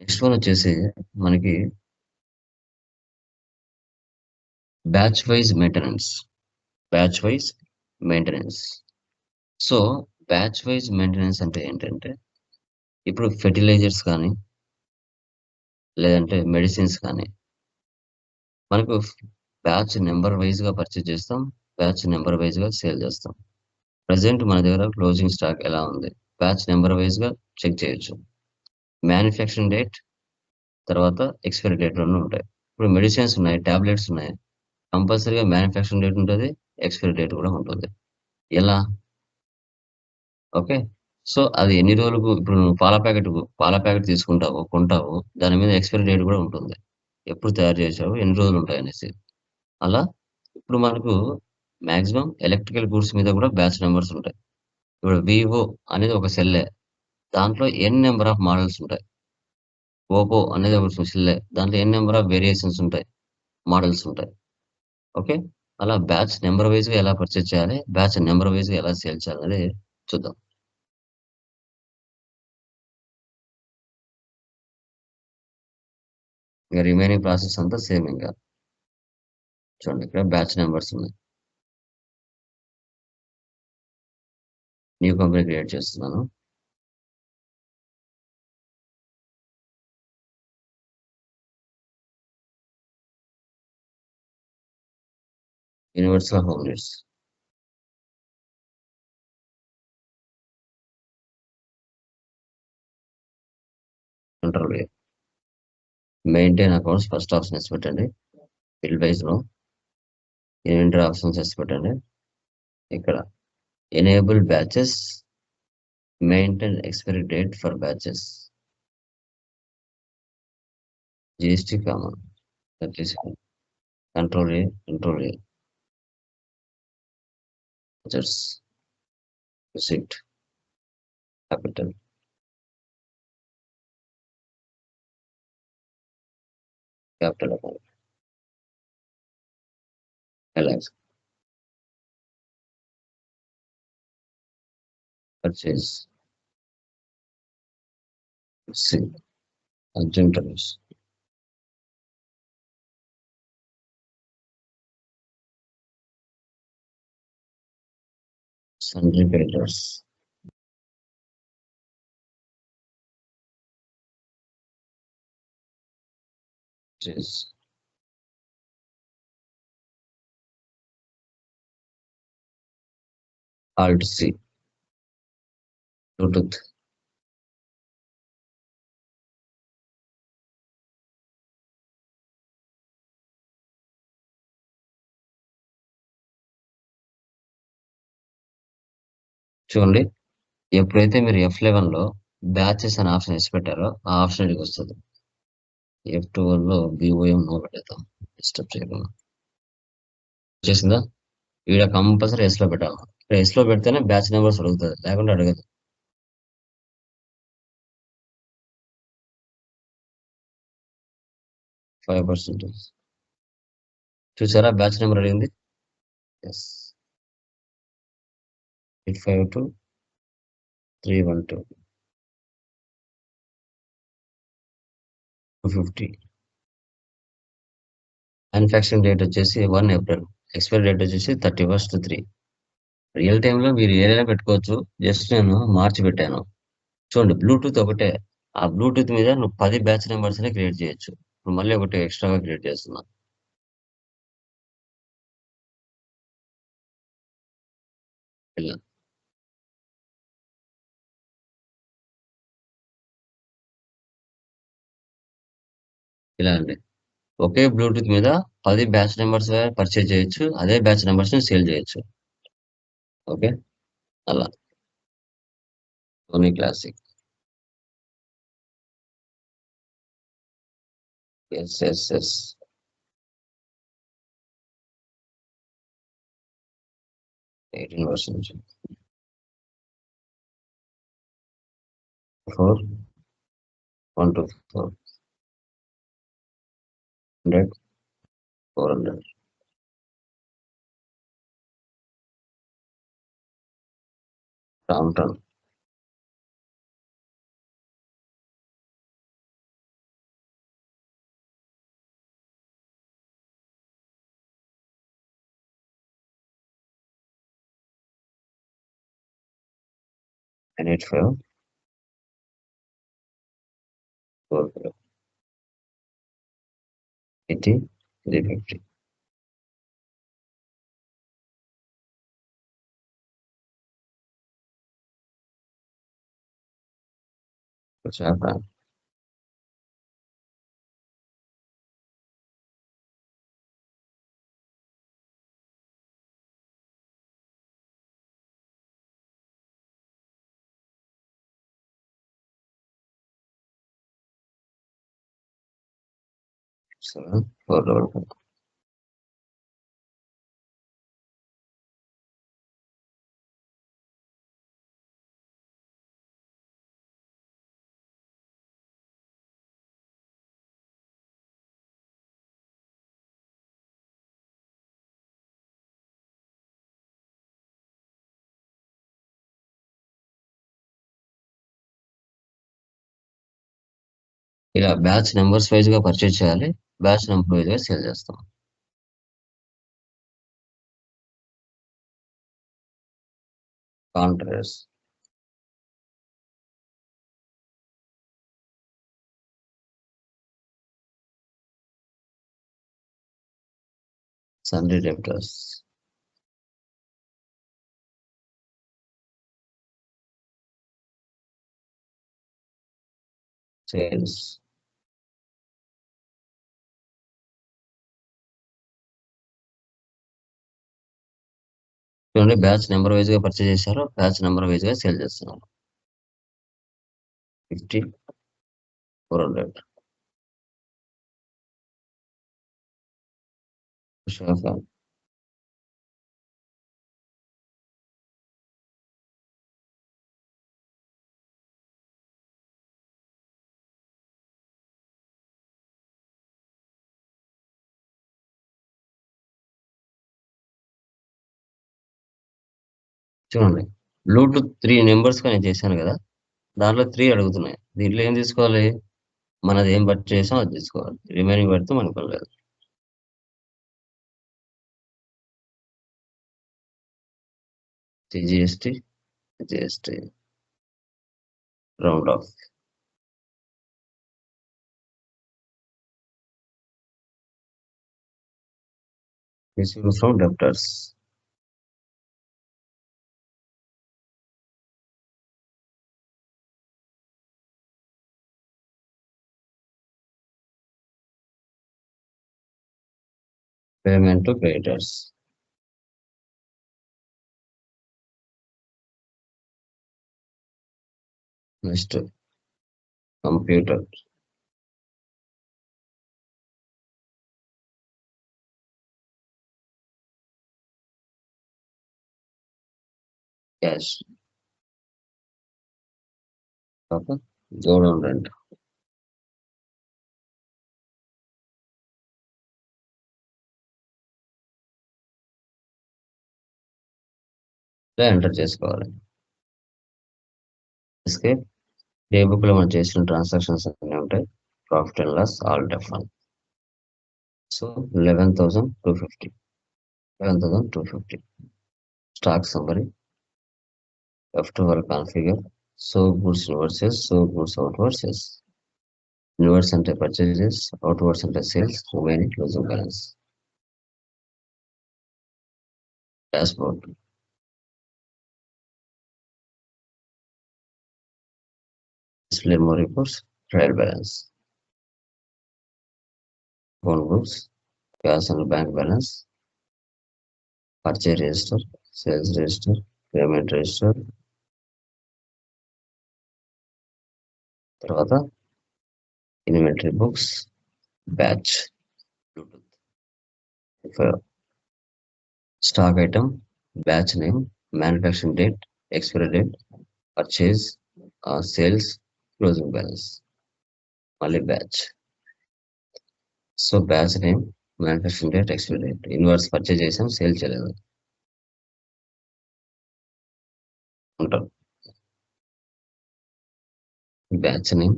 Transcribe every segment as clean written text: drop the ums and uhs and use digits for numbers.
Next one వచ్చేసి మనకి batch wise maintenance. Batch wise maintenance. So batch wise maintenance అంటే ఏంటంటే ఇప్పుడు ఫెర్టిలైజర్స్ కానీ లేదంటే మెడిసిన్స్ కానీ మనకు బ్యాచ్ నెంబర్ వైజ్ గా పర్చేజ్ చేస్తాం. బ్యాచ్ నెంబర్ వైజ్ గా సేల్ చేస్తాం. ప్రజెంట్ మన దగ్గర క్లోజింగ్ స్టాక్ ఎలా ఉంది, బ్యాచ్ నెంబర్ వైజ్ గా చెక్ చేయొచ్చు. మ్యానుఫ్యాక్చరింగ్ డేట్, తర్వాత ఎక్స్పైరీ డేట్ రెండు ఉంటాయి. ఇప్పుడు మెడిసిన్స్ ఉన్నాయి, టాబ్లెట్స్ ఉన్నాయి, కంపల్సరీగా మ్యానుఫ్యాక్చరింగ్ డేట్ ఉంటుంది, ఎక్స్పైరీ డేట్ కూడా ఉంటుంది. ఎలా? ఓకే. సో అది ఎన్ని రోజులకు, ఇప్పుడు నువ్వు పాల ప్యాకెట్ తీసుకుంటావు, కొంటావు, దాని మీద ఎక్స్పైరీ డేట్ కూడా ఉంటుంది. ఎప్పుడు తయారు చేసావు, ఎన్ని రోజులు ఉంటాయి అనేసి. అలా ఇప్పుడు మనకు మాక్సిమం ఎలక్ట్రికల్ గూడ్స్ మీద కూడా బ్యాచ్ నెంబర్స్ ఉంటాయి. ఇప్పుడు వివో అనేది ఒక సెల్లే, దాంట్లో ఎన్ నెంబర్ ఆఫ్ మోడల్స్ ఉంటాయి. ఓపో అనేది ఒక సెల్లే, దాంట్లో ఎన్ నెంబర్ ఆఫ్ వేరియేషన్స్ ఉంటాయి, మోడల్స్ ఉంటాయి. ఓకే. అలా బ్యాచ్ నెంబర్ వైజ్ గా ఎలా పర్చేజ్ చేయాలి, బ్యాచ్ నెంబర్ వైజ్ గా ఎలా సేల్ చేయాలి అనేది చూద్దాం. ఇంకా రిమైనింగ్ ప్రాసెస్ అంతా సేమ్. ఇంకా చూడండి, ఇక్కడ బ్యాచ్ నెంబర్స్ ఉన్నాయి. న్యూ కంపెనీ క్రియేట్ చేస్తున్నాను. Universal home needs. Control maintain accounts first option వేసి పెట్టండి. ఫీల్డ్ వైజ్ లో ఇన్వెంటరీ ఆప్షన్స్ వేసి పెట్టండి. ఇక్కడ enable batches, maintain expiry date for batches, GST common, control జర్స్, రిసిప్ట్, క్యాపిటల్ అకౌంట్, ఎలాక్స్, పర్చేస్, సి, అర్జెంటరీస్, sundry creditors, purchase, alt C, Bluetooth. చూడండి, ఎప్పుడైతే మీరు F11 లో బ్యాచెస్ అనే ఆప్షన్ వేసి పెట్టారో ఆ ఆప్షన్ ఇక్కడికి వస్తుంది. F12 లో BOM నో పెట్టేద్దాం, డిస్టర్బ్ చేయకుండా. వచ్చేసిందా? ఈడ కంపల్సరీ ఎస్ లో పెట్టాలి. ఇక్కడ ఎస్ లో పెడితేనే బ్యాచ్ నెంబర్స్ అడుగుతుంది, లేకుంటే అడగదు. 5%. చూసారా బ్యాచ్ నెంబర్ అడిగింది? ఎస్. 852 312 250. మ్యానుఫ్యాక్చరింగ్ డేట్ వచ్చేసి 1 ఏప్రిల్, ఎక్స్పైరీ డేట్ వచ్చేసి 31/3. రియల్ టైమ్ లో మీరు ఏదైనా పెట్టుకోవచ్చు, జస్ట్ నేను మార్చి పెట్టాను. చూడండి, బ్లూటూత్ ఒకటే, ఆ బ్లూటూత్ మీద నువ్వు 10 బ్యాచ్ నెంబర్స్ ని క్రియేట్ చేయొచ్చు. ఇప్పుడు మళ్ళీ ఒకటి ఎక్స్ట్రాగా క్రియేట్ చేస్తున్నా. ఇలా ఇలా అండి, ఒకే బ్లూటూత్ మీద 10 బ్యాచ్ నెంబర్స్ పర్చేజ్ చేయొచ్చు, అదే బ్యాచ్ నెంబర్స్ ని సేల్ చేయొచ్చు. ఓకే. అలా Sony classic. Yes yes yes. 18 version 4 1 to 4 100 400. Downtown. 985 45 80 350. Japan 7 4 ఇలా బ్యాచ్ నెంబర్స్ వైజ్ గా పర్చేజ్ చేయాలి. బ్యాచ్ నెంబర్ వైజ్ గా సేల్ చేస్తాం. కాంట్రాస్ సన్రీ డెప్టర్స్ సేల్స్ చూడండి, బ్యాచ్ నెంబర్ వైజ్ గా పర్చేజ్ చేశారు, బ్యాచ్ నెంబర్ వైజ్ గా సేల్ చేస్తున్నారు. 50 400 షాఫా చూడండి, బ్లూటూత్ 3 నెంబర్స్ నేను చేశాను కదా, దాంట్లో 3 అడుగుతున్నాయి. దీంట్లో ఏం తీసుకోవాలి? మనది ఏం బట్టి చేసాం అది తీసుకోవాలి. రిమైనింగ్ పెడితే మనకు పర్లేదు. GST GST round of received from debtors. Payment to creditors. Next, computer. Cash. Okay. Go down rent. Enter చేసుకోవాలి. ఎస్కేప్. ఏ బుక్ లో మనం చేసిన ట్రాన్సాక్షన్స్ అన్నీ ఉంటాయి. ప్రాఫిట్ అండ్ లాస్ ఆల్ డెఫన్. So 11,250. 11,250. Stock summary. Left over configure. So goods versus so goods out versus. Inwards అంటే పర్చేజెస్, అవుట్వర్డ్స్ అంటే sales, remaining closing balance. Dashboard. Display more reports, trial balance, phone books, cash and bank balance, purchase register, sales register, payment register, తర్వాత inventory books, batch, stock item, batch name, manufacturing date, expiry date, purchase, sales, closing balance, మళ్ళీ batch. So batch name, manufacturing date, expiry date. Inwards purchase చేసాం, sale చేయలేదు ఉంటాం. Batch name,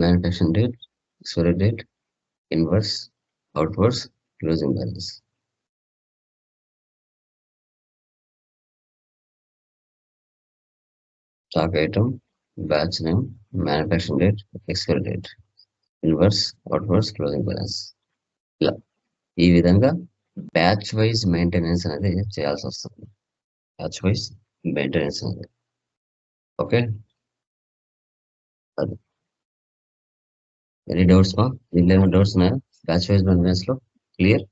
manufacturing date, expiry date, inwards, outwards, closing balance. Stock item, batch name, manufacturing date, expiry date, inwards, outwards, closing balance. ఇలా ఈ విధంగా batch wise maintenance అనేది చేయాల్సి వస్తుంది. Batch wise maintenance అనేది. ఓకే, అది ఎనీ డౌట్స్ మా? దీంట్లో ఏమైనా డౌట్స్ ఉన్నాయా బ్యాచ్ వైజ్ మెయింటెనెన్స్ లో? క్లియర్?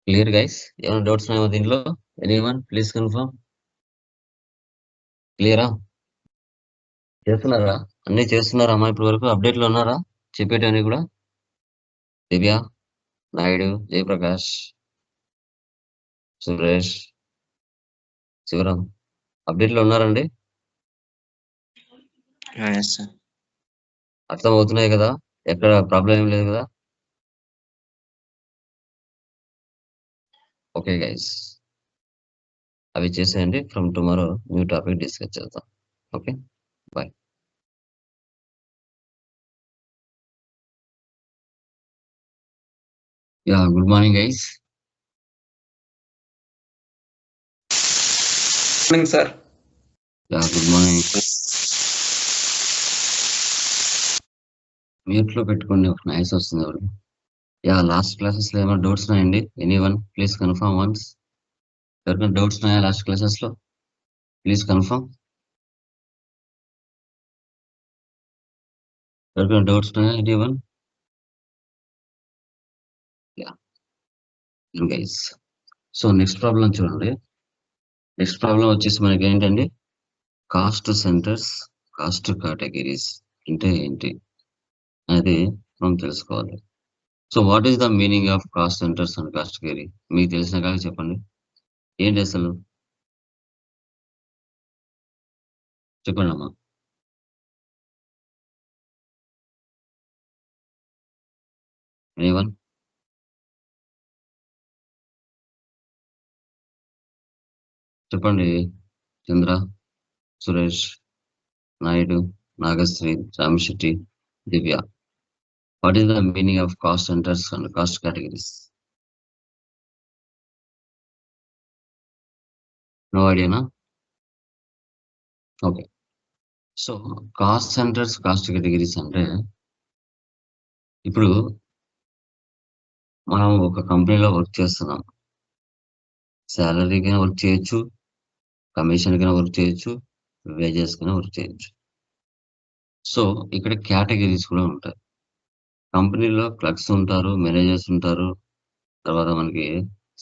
Clear guys? ఏమైనా డౌట్స్ ఉన్నాయా దీంట్లో? Anyone please confirm. క్లియరా? చేస్తున్నారా? అన్ని చేస్తున్నారా అమ్మా? ఇప్పటి వరకు అప్డేట్ లో ఉన్నారా? చెప్పేటవన్నీ కూడా దివ్య, నాయుడు, జయప్రకాష్, సురేష్, శివరాం అప్డేట్ లో ఉన్నారండి? Yes, sir. అర్థం అవుతున్నాయి కదా? ఎక్కడ ప్రాబ్లం ఏం లేదు కదా? ఓకే గైస్, అవి చేసేయండి. From tomorrow new topic discuss చేద్దాం. Okay, bye. Yeah, good morning guys. Morning, sir. Yeah, good morning. Mute లో పెట్టుకోండి, ఒక నాయిస్ వస్తుంది ఎవరు. యా, లాస్ట్ క్లాసెస్ లో ఏమైనా డౌట్స్ ఉన్నాయండి? Anyone please confirm once. ఎవరికైనా డౌట్స్ ఉన్నాయా లాస్ట్ క్లాసెస్ లో? Please confirm. ఎవరికైనా డౌట్స్ ఉన్నాయా? Anyone? Yeah guys, so next problem చూడండి. నెక్స్ట్ ప్రాబ్లం వచ్చేసి మనకి ఏంటండి, కాస్ట్ సెంటర్స్, కాస్ట్ కేటగిరీస్ అంటే ఏంటి అనేది మనం తెలుసుకోవాలి. So what is the meaning of cost centres and cost category? మీకు తెలిసిన కాక చెప్పండి. ఏంటి అసలు? చెప్పండి అమ్మా. ఎనీవన్? చెప్పండి. Chandra, Suresh, Naidu, Nagasri, Ramasetti, Divya. What is the meaning of cost centres and cost categories? No ఐడియానా? Okay, so cost centres, cost categories అంటే ఇప్పుడు మనం ఒక కంపెనీలో వర్క్ చేస్తున్నాం. శాలరీ కింద వర్క్ చేయొచ్చు, కమిషన్ కింద వర్క్ చేయొచ్చు, వేజెస్ కింద వర్క్ చేయొచ్చు. సో ఇక్కడ కేటగిరీస్ కూడా ఉంటాయి. కంపెనీలో క్లర్క్స్ ఉంటారు, మేనేజర్స్ ఉంటారు, తర్వాత మనకి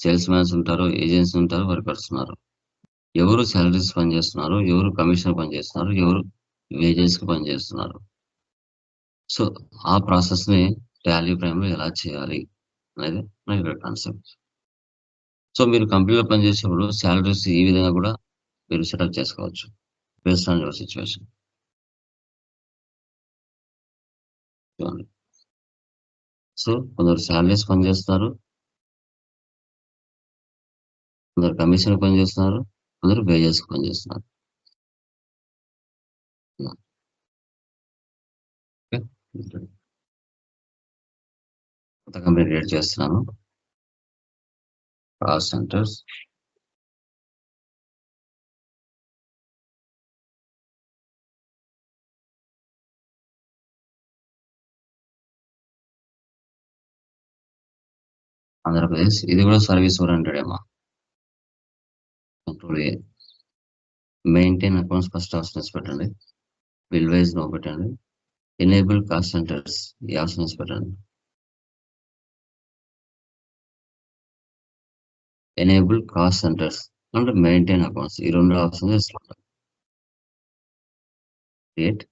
సేల్స్ మ్యాన్స్ ఉంటారు, ఏజెంట్స్ ఉంటారు, వర్కర్స్ ఉన్నారు. ఎవరు సాలరీస్ పని చేస్తున్నారు, ఎవరు కమిషన్ పని చేస్తున్నారు, ఎవరు వేజెస్ కి పని చేస్తున్నారు. సో ఆ ప్రాసెస్ ని టాలీ ప్రైమ్ లో ఎలా చేయాలి అనేది మన ఇక్కడ కాన్సెప్ట్. సో మీరు కంపెనీలో పనిచేసేప్పుడు సాలరీస్ ఈ విధంగా కూడా మీరు సెటప్ చేసుకోవచ్చు, based on your situation. So కొందరు సాలరీస్ పనిచేస్తున్నారు, కొందరు కమిషన్ పనిచేస్తున్నారు, కొందరు వేజెస్ పనిచేస్తున్నారు. కొత్త కంపెనీ క్రియేట్ చేస్తున్నాను. Cost centres, Andhra Pradesh. ఇది కూడా సర్వీస్ ఓరియంటెడ్ ఏమో. Control A, maintain accounts first options పెట్టండి. బిల్ వైజ్ నో పెట్టండి. ఎనేబుల్ కాస్ట్ సెంటర్స్ ఈ ఆప్షన్స్ పెట్టండి. Enable cost centres and maintain accounts ఈ రెండు ఆప్షన్స్ ఇస్తాం. Create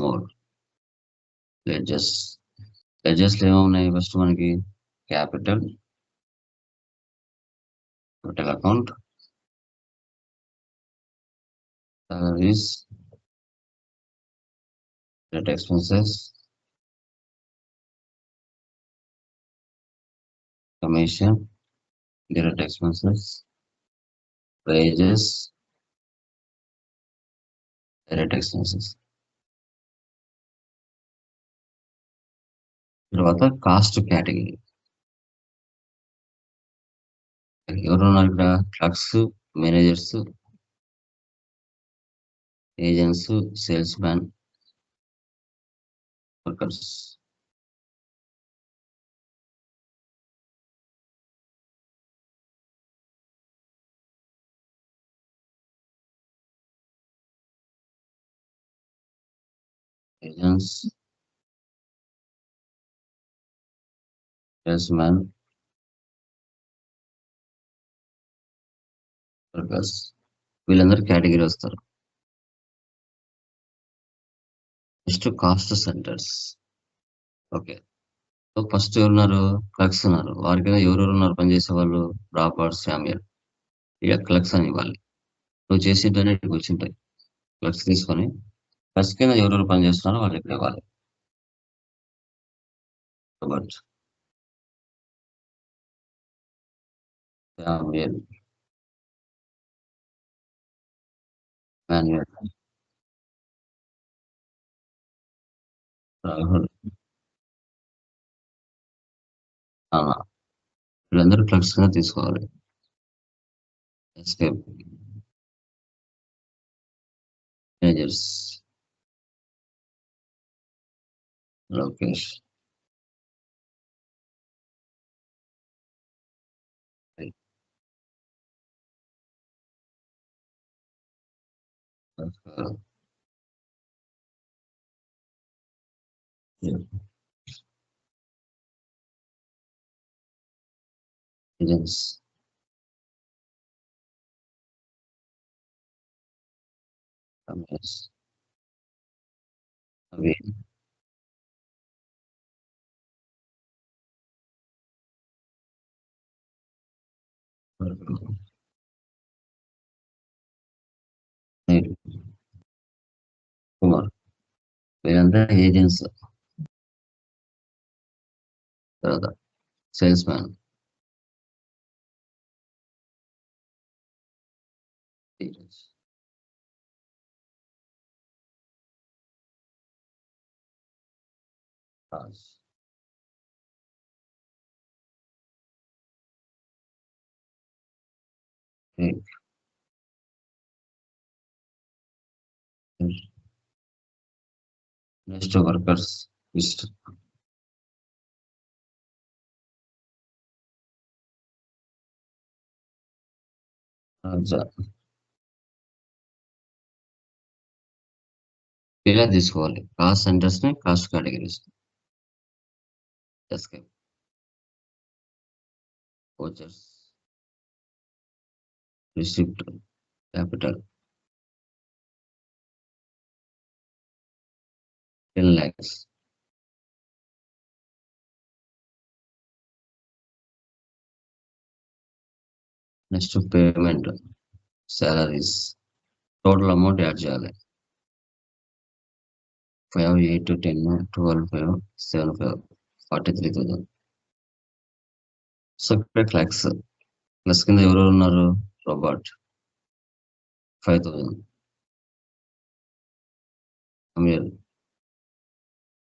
mode ledges. లెడ్జెస్ లో ఏమున్నాయి? ఫస్ట్ మనకి capital account, salaries, direct expenses, commission, direct expenses, wages, direct expenses. తర్వాత కాస్ట్ కేటగిరీ. ఎవరున్నారు ఇక్కడ? Clerks, managers, agents, sales man, workers. Agents, sales man, workers. వీళ్ళందరూ కేటగిరీ వస్తారు. Next cost centres. Okay. So first ఎవరున్నారు? Clerks ఉన్నారు. వారి కింద ఎవరెవరు ఉన్నారు పనిచేసే వాళ్ళు? Robert, Samuel. ఇక క్లర్క్స్ అని ఇవ్వాలి. నువ్వు చేసేటనే ఇక్కడికి వచ్చింటాయి. క్లర్క్స్ తీసుకొని క్లర్క్స్ కింద ఎవరెవరు పనిచేస్తున్నారో వాళ్ళు ఇక్కడ ఇవ్వాలి. Robert, Samuel, Manuel, Rahul, Ana. వీళ్ళందరూ క్లర్క్స్ కింద తీసుకోవాలి. Escape, managers, Lokesh, agents, Ramesh, Naveen, Neel, Kumar. వీళ్ళంతా ఏజెంట్స్. తర్వాత sales man, Dheeraj, Raj, Vivek, next workers. List. Raja. ఇలా తీసుకోవాలి. కాస్ట్ సెంటర్స్ ని cost categories. Escape, vouchers, receipt, capital, 10 lakhs. Next payment, salaries. Total amount add చేయాలి. 5, 8, 10, 12, 5, 7, 5, 43,000. సో ఇక్కడ క్లాక్స్. ప్లస్ కింద ఎవరెవరు ఉన్నారు? రోబోట్, 5,000. అమీర్,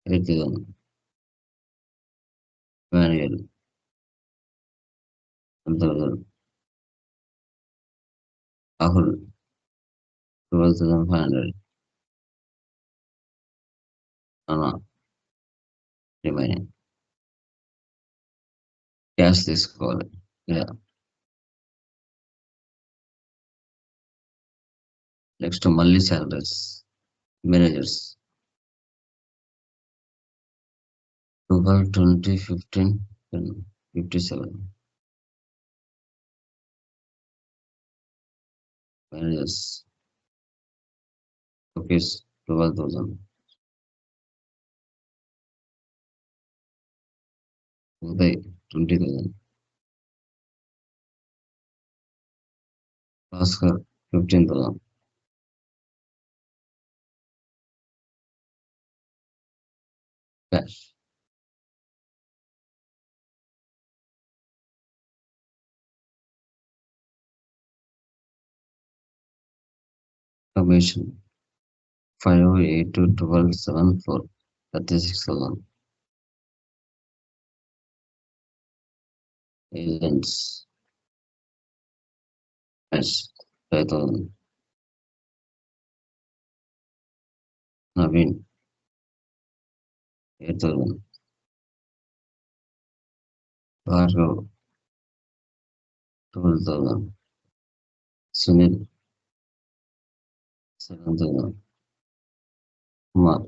8,000. మాన్యుయల్, 10,000. రాహుల్, 12,500. అనా, రిమైనింగ్. క్యాష్ తీసుకోవాలి. ఇలా. నెక్స్ట్ మళ్ళీ salaries. Managers 12, 20, 15, 10, 57. Managers rupees 12,000. Uday, 20,000. Bhaskar, 15,000. Cash. Commission 5, 8, 12, 7, 4, 36,000. Agents. Yes. 5,000. Naveen. 8,000. Bhargav. 12,000. Sunil. 7,000. Kumar.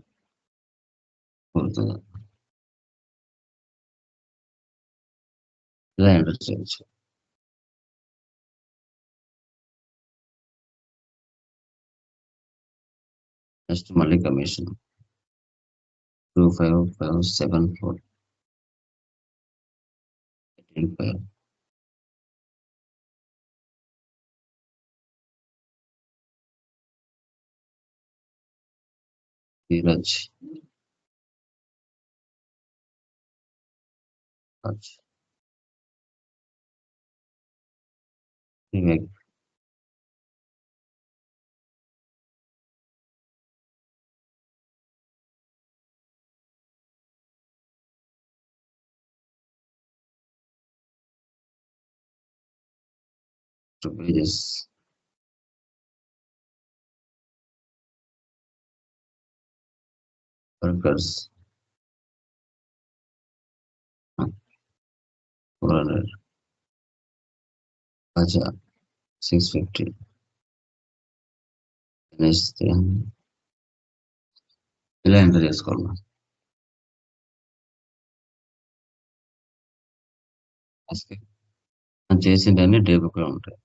4,000. ఇలా ఎంటర్ చేయొచ్చు. నెక్స్ట్ మళ్ళీ commission 25574 85 Dheeraj Raj Vivek pages workers 400 Acha 650 next ఇలా ఎంటర్ చేసుకోవాలి. మనం చేసిందన్నీ డే బుక్ లో ఉంటాయి.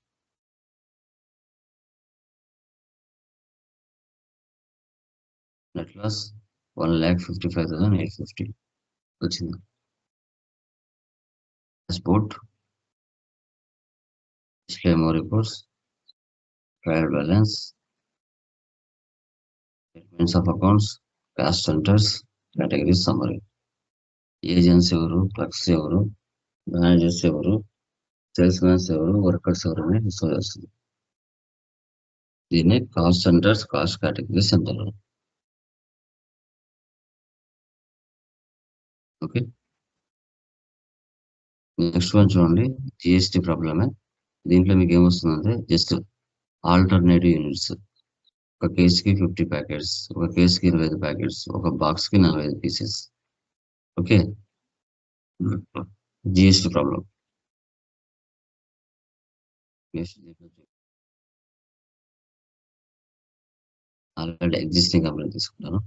నెట్ లాస్ 1,55,850 వచ్చింది. Dashboard display more reports trial balance statements of accounts cost centres categories summary agents ఎవరు క్లర్క్స్ ఎవరు మేనేజర్స్ ఎవరు సేల్స్ మ్యాన్స్ ఎవరు వర్కర్స్ ఎవరు అని షో చేస్తుంది. దీన్ని కాస్ట్ సెంటర్స్ కాస్ట్ కేటగిరీస్ అంటారు. ఓకే, నెక్స్ట్ వన్ చూడండి, జిఎస్టి ప్రాబ్లమే. దీంట్లో మీకు ఏమొస్తుందంటే జస్ట్ ఆల్టర్నేటివ్ యూనిట్స్. ఒక కేసుకి 50 ప్యాకెట్స్, ఒక కేసుకి 25 ప్యాకెట్స్, ఒక బాక్స్కి 45 pieces. Okay, GST problem. Already existing company తీసుకుంటాను.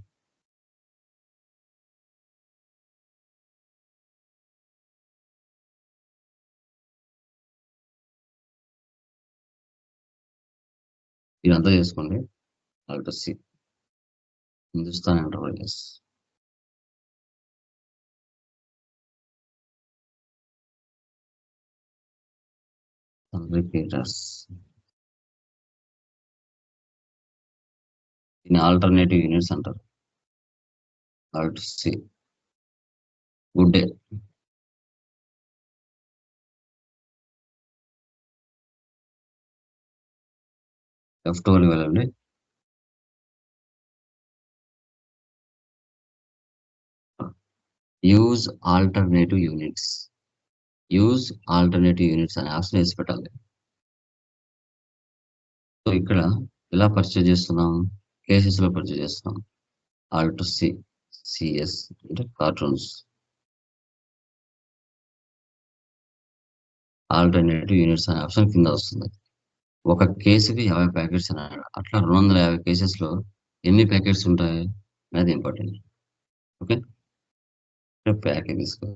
ఇదంతా చేసుకోండి. Alter C Hindustan enterprises fabricators. దీన్ని ఆల్టర్నేటివ్ యూనిట్స్ అంటారు. Alter C good day. F12 వెళ్ళండి. Use alternative units. Use alternative units అనే ఆప్షన్ వేసి పెట్టాలి. సో ఇక్కడ ఎలా పర్చేజ్ చేస్తున్నాం, కేసెస్ లో పర్చేజ్ చేస్తున్నాం. ఆల్ట్ సి సిఎస్ అంటే కార్టూన్స్. ఆల్టర్నేటివ్ యూనిట్స్ అనే ఆప్షన్ కింద వస్తుంది. ఒక కేసుకి 50 ప్యాకెట్స్ అన్నాడు. అట్లా 250 కేసెస్ లో ఎన్ని ప్యాకెట్స్ ఉంటాయి అనేది ఇంపార్టెంట్. ఓకే, ప్యాకెట్ తీసుకో.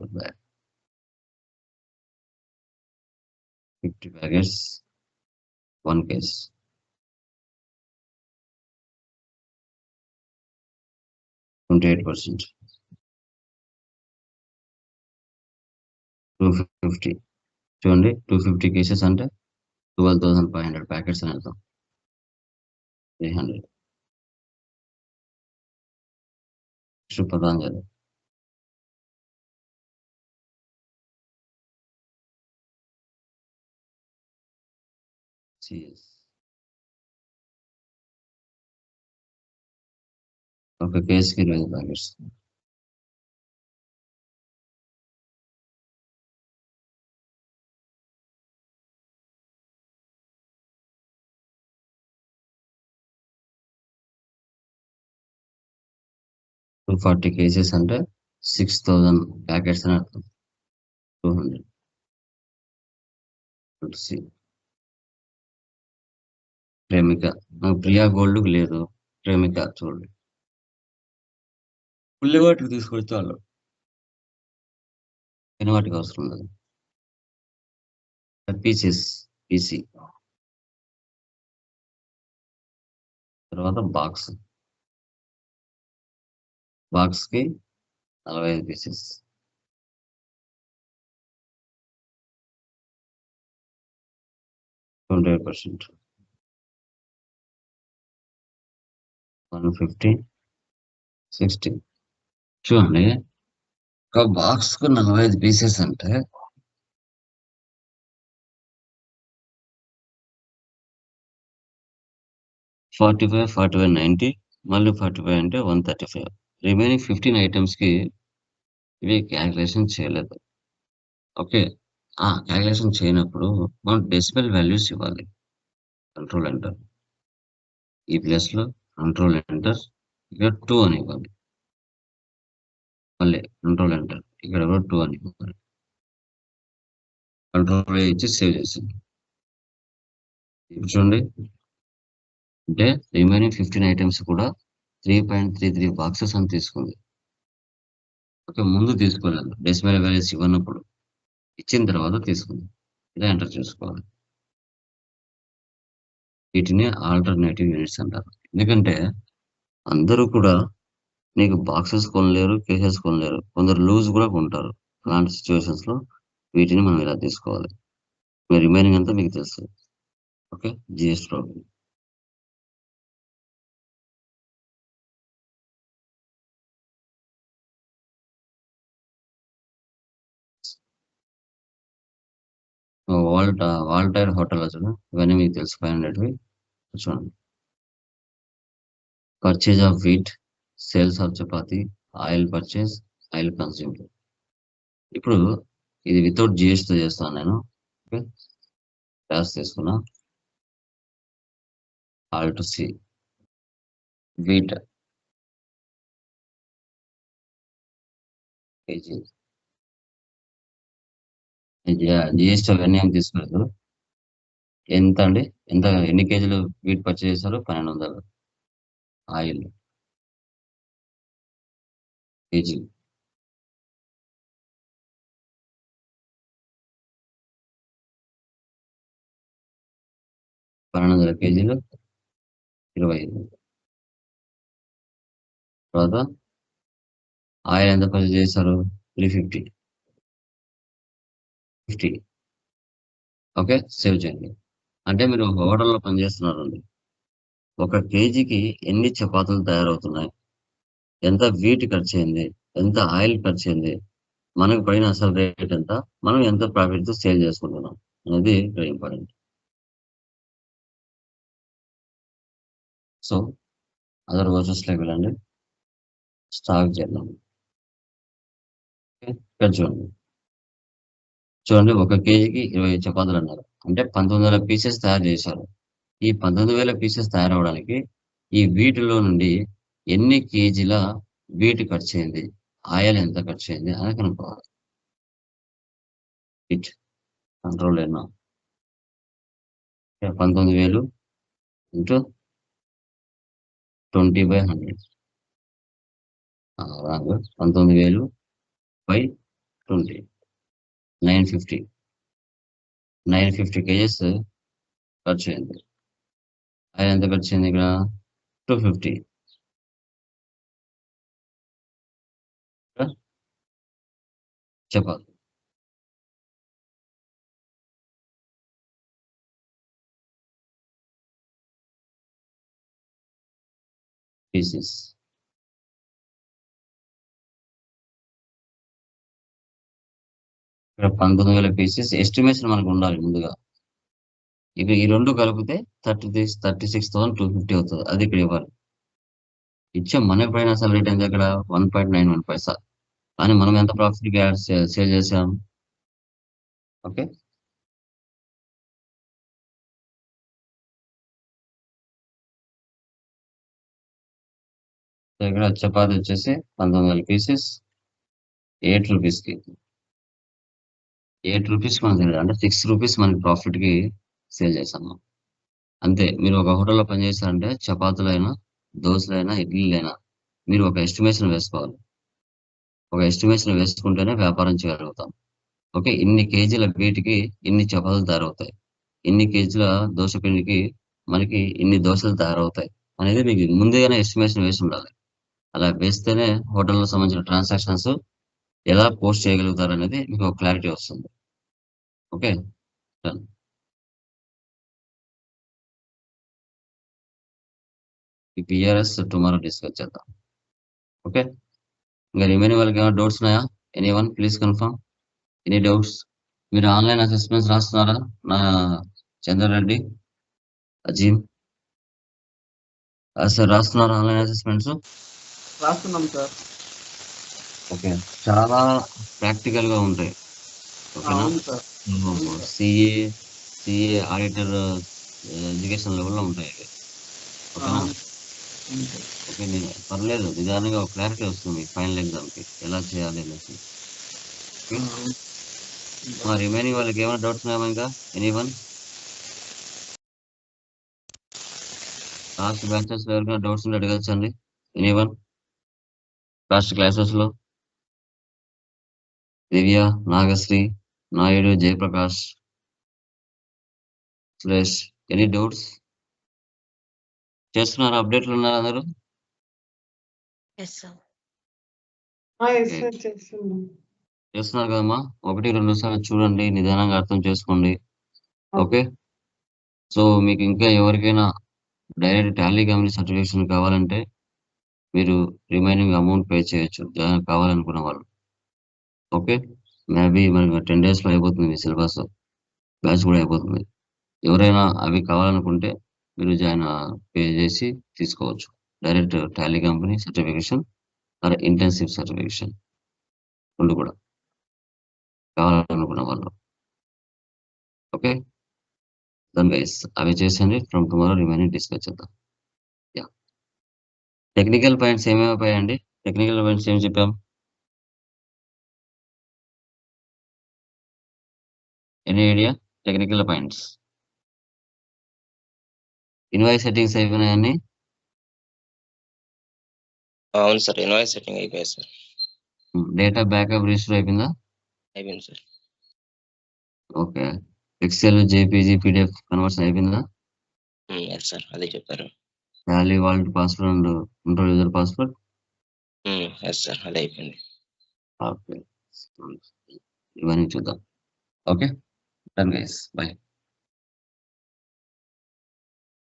50 ప్యాకెట్స్ 1 కేస్. 28%. 250 చూడండి, 250 కేసెస్ అంటే 12,500 ప్యాకెట్స్ అని అర్థం. 300. పతాంజలి సిఎస్ ఒక కేసుకి 20 ప్యాకెట్స్. 240 కేజెస్ అంటే 6,000 ప్యాకెట్స్ అని అర్థం. 200 సి ప్రేమిక. నాకు ప్రియా గోల్డ్ లేదు. ప్రేమిక చూడండి. పుల్లి వాటికి తీసుకొస్తే వాళ్ళు తిన వాటికి అవసరం లేదు. Pieces PC. తర్వాత బాక్స్. బాక్స్ కి 45 పీసెస్. 28%. 150, 60. చూడండి, ఒక బాక్స్ కు 45 పీసెస్ అంటే 45, 45, 90, మళ్ళీ 45 అంటే 135. రిమైనింగ్ 15 ఐటమ్స్ కి ఇవి క్యాలిక్యులేషన్ చేయలేదు. ఓకే. క్యాలిక్యులేషన్ చేయనప్పుడు మనం డెసిమల్ వాల్యూస్ ఇవ్వాలి. Control enter. ఈ ప్లేస్ లో కంట్రోల్ ఎంటర్, ఇక్కడ 2 అని ఇవ్వాలి. మళ్ళీ కంట్రోల్ ఎంటర్, ఇక్కడ కూడా 2 అని ఇవ్వాలి. కంట్రోల్ ఇచ్చి సేవ్ చేసింది. ఇప్పుడు చూడండి, అంటే రిమైనింగ్ 15 ఐటమ్స్ కూడా 3.33 బాక్సెస్ అని తీసుకుంది. ఓకే, ముందు తీసుకోలేదు. డెసిమల్ వాల్యూస్ ఇవ్వనప్పుడు, ఇచ్చిన తర్వాత తీసుకుంది. ఇలా ఎంటర్ చేసుకోవాలి. వీటిని ఆల్టర్నేటివ్ యూనిట్స్ అంటారు. ఎందుకంటే అందరూ కూడా నీకు బాక్సెస్ కొనలేరు, కేసెస్ కొనలేరు. కొందరు లూజ్ కూడా కొంటారు. అలాంటి సిచ్యువేషన్స్ లో వీటిని మనం ఇలా తీసుకోవాలి. రిమైనింగ్ అంతా మీకు తెలుసు. Okay, GS problem. Waltair hotel చూడండి, ఇవన్నీ మీకు తెలుసు. 500వి చూడండి. Purchase of wheat, sales of chapati, oil purchase, oil consume. ఇప్పుడు ఇది వితౌట్ జిఎస్టీ చేస్తాను నేను. ఓకే, క్లాస్ తీసుకున్నా. All to see wheat kg. GST అవన్నీ ఏం తీసుకోలేదు. ఎంత అండి, ఎన్ని కేజీలు వీట్ పర్చేజ్ చేశారు? 1200. Oil KG. 1200 కేజీలు 25. తర్వాత ఆయిల్ ఎంత పర్చేజ్ చేశారు? 350. 50. ఓకే, సేవ్ చేయండి. అంటే మీరు ఒక హోటల్లో పనిచేస్తున్నారండి. ఒక కేజీకి ఎన్ని చపాతీలు తయారవుతున్నాయి, ఎంత వీట్ ఖర్చు అయింది, ఎంత ఆయిల్ ఖర్చు అయింది, మనకు పడిన అసలు రేట్ ఎంత, మనం ఎంత ప్రాఫిట్ తో సేల్ చేసుకుంటున్నాం అనేది very important. So other versus లోకి వెళ్ళండి. స్టాక్ చేద్దాం. ఓకే, ఇక్కడ చూడండి. చూడండి, ఒక కేజీకి 20 చపాతీలు అన్నారు. అంటే 1900 పీసెస్ తయారు చేశారు. ఈ 19,000 పీసెస్ తయారవడానికి ఈ వీటిలో నుండి ఎన్ని కేజీల వీట్ ఖర్చు అయింది, ఆయిల్ ఎంత ఖర్చు అయింది అని కనుక్కోవాలి. ఇట్ కంట్రోల్ ఎన్నో 19,000 ఇంటూ 20/100. రాంగ్. 19,000 బై 20, 950. 950 కేజెస్ ఖర్చు అయింది. ఆయిల్ ఎంత ఖర్చు అయింది ఇక్కడ? 250. చెప్పాలి. పీసెస్. ఇక్కడ 19,000 పీసెస్ ఎస్టిమేషన్ మనకు ఉండాలి ముందుగా. ఇక ఈ రెండు కలిపితే 36,250 అవుతుంది. అది ఇక్కడ ఇవ్వాలి. ఇచ్చే మన పైన అసలు రేట్ ఎంత ఇక్కడ? 1.91 పైసా. కానీ మనం ఎంత ప్రాఫిట్ సేల్ చేసాం? ఓకే, సో ఇక్కడ చపాతీ వచ్చేసి 1900 పీసెస్ 8 రూపీస్కి. 8 రూపీస్ మనం తినడం అంటే 6 రూపీస్ మనకి ప్రాఫిట్కి సేల్ చేస్తాము. అంతే. మీరు ఒక హోటల్లో పనిచేస్తారంటే చపాతీలైనా, దోసలైనా, ఇడ్లీలైనా మీరు ఒక ఎస్టిమేషన్ వేసుకోవాలి. ఒక ఎస్టిమేషన్ వేసుకుంటేనే వ్యాపారం చేయగలుగుతాం. ఓకే. ఇన్ని కేజీల వీటికి ఇన్ని చపాతీలు తయారవుతాయి. ఇన్ని కేజీల దోస పిండికి మనకి ఇన్ని దోసలు తయారవుతాయి అనేది మీకు ముందుగానే ఎస్టిమేషన్ వేసి ఉండాలి. అలా వేస్తేనే హోటల్‌లో సంబంధించిన ట్రాన్సాక్షన్స్ ఎలా పోస్ట్ చేయగలుగుతారనేది మీకు ఒక క్లారిటీ వస్తుంది. ఓకే. డన్. ఈ పిఆర్ఎస్ టుమారో డిస్కస్ చేద్దాం. ఓకే. ఇంకా రిమైనింగ్ వాళ్ళకి ఏమైనా డౌట్స్ ఉన్నాయా? Anyone please confirm. Any doubts? మీరు ఆన్‌లైన్ అసెస్మెంట్స్ రాస్తున్నారా? నా చంద్రారెడ్డి, అజీమ్ సార్ రాస్తున్నారా ఆన్‌లైన్ అసెస్మెంట్స్? రాస్తున్నాం సార్. ఓకే. చాలా ప్రాక్టికల్‌గా ఉంటాయి. ఓకేనా? అవును సార్. అవును సార్. సీఏ ఆడిటర్ ఎడ్యుకేషన్ లెవెల్‌లో ఉంటాయి అవి. ఓకేనా? అవును. అవును సార్. ఓకే. పర్లేదు నిదానంగా ఒక క్లారిటీ వస్తుంది మీకు ఫైనల్ ఎగ్జామ్‌కి ఎలా చేయాలి అనేసి. ఓకే. అవును. రిమైనింగ్ వాళ్ళకి ఏమైనా డౌట్స్ ఉన్నాయా ఇంకా? ఎనీవన్? లాస్ట్ బ్యాచెస్‌లో ఎవరికైనా డౌట్స్ ఉంటే అడగొచ్చండి. ఎనీవన్? లాస్ట్ క్లాసెస్‌లో దివ్య, నాగశ్రీ, నాయుడు, జయప్రకాష్, సురేష్ ఎనీ డౌట్స్? చేస్తున్నారా? అప్డేట్‌లో ఉన్నారా అందరూ? Yes sir. Yes okay. Sir చేస్తున్నాం. చేస్తున్నారు కదమ్మా! 1, 2 సార్లు చూడండి. నిదానంగా అర్థం చేసుకోండి. ఓకే. సో మీకు ఇంకా ఎవరికైనా డైరెక్ట్ టాలీ కంపెనీ సర్టిఫికేషన్ కావాలంటే మీరు రిమైనింగ్ అమౌంట్ పే చేయొచ్చు. కావాలనుకున్న వాళ్ళు. ఓకే. మేబీ మనకి 10 డేస్‌లో అయిపోతుంది మీ సిలబస్. బ్యాచ్ కూడా అయిపోతుంది. ఎవరైనా అవి కావాలనుకుంటే మీరు పే చేసి తీసుకోవచ్చు. Direct Tally company certification or intensive certification 2 కూడా. కావాలనుకున్న వాళ్ళు. ఓకే. Done guys. అవి చేసేయండి. ఫ్రమ్ టుమారో రిమైనింగ్ డిస్కస్ చేద్దాం. యాహ్! టెక్నికల్ పాయింట్స్ ఏమైపోయాయండి? టెక్నికల్ పాయింట్స్ ఏం చెప్పాం? Any idea? Technical points. Invoice settings అయిపోయినాయా అన్నీ? అవును సార్. ఇన్వాయిస్ సెట్టింగ్ అయిపోయింది సార్. డేటా బ్యాకప్ రిజిస్టర్ అయిపోయిందా? అయిపోయింది sir. Okay. Excel, JPG, PDF conversion అయిపోయిందా? Yes sir. అదే చెప్పారు. Tally, wallet password and control user password? Yes sir. అదే అయిపోయింది. ఓకే. ఇవన్నీ చూద్దాం. ఓకే. Done guys. బై.